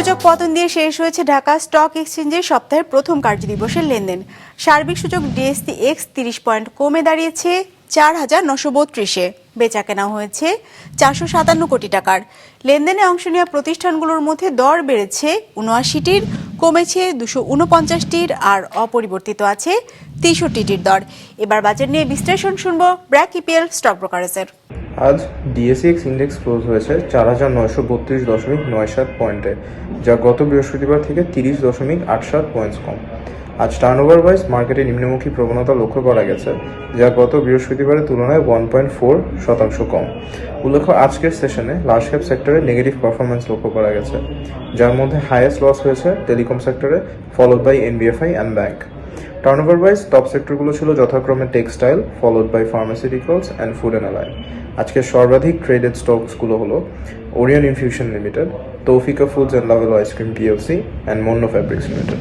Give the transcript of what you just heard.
সূচক পতন দিয়ে শেষ হয়েছে ঢাকা স্টক এক্সচেঞ্জের সপ্তাহের প্রথম কার্যদিবসের লেনদেন। সার্বিক সূচক ডিএসসি এক্স 30 পয়েন্ট কমে দাঁড়িয়েছে 4,932-এ। বেচা কেনা হয়েছে 457 কোটি টাকার। লেনদেনে অংশ নেওয়া প্রতিষ্ঠানগুলোর মধ্যে দর বেড়েছে 79টির, কমেছে 249টির, আর অপরিবর্তিত আছে 63টির দর। এবার বাজার নিয়ে বিশ্লেষণ শুনবো ব্র্যাক ইপিএল স্টক ব্রোকারেজের। আজ ডিএসইএক্স ইন্ডেক্স ক্লোজ হয়েছে 4,932.97 পয়েন্টে, যা গত বৃহস্পতিবার থেকে 30.87 পয়েন্টস কম। আজ টার্নওভার ওয়াইজ মার্কেটে নিম্নমুখী প্রবণতা লক্ষ্য করা গেছে, যা গত বৃহস্পতিবারের তুলনায় 1.4% কম। উল্লেখ্য, আজকের সেশনে লার্জ ক্যাপ সেক্টরে নেগেটিভ পারফরমেন্স লক্ষ্য করা গেছে, যার মধ্যে হাইয়েস্ট লস হয়েছে টেলিকম সেক্টরে, followed by NBFI and bank. Turnover wise top সেক্টরগুলো ছিল যথাক্রমে textile, followed by pharmaceuticals and food and allied. আজকের সর্বাধিক ট্রেডেড স্টকসগুলো হলো Orion infusion limited, Taufika foods and Lovello ice cream PLC and Monno fabrics limited.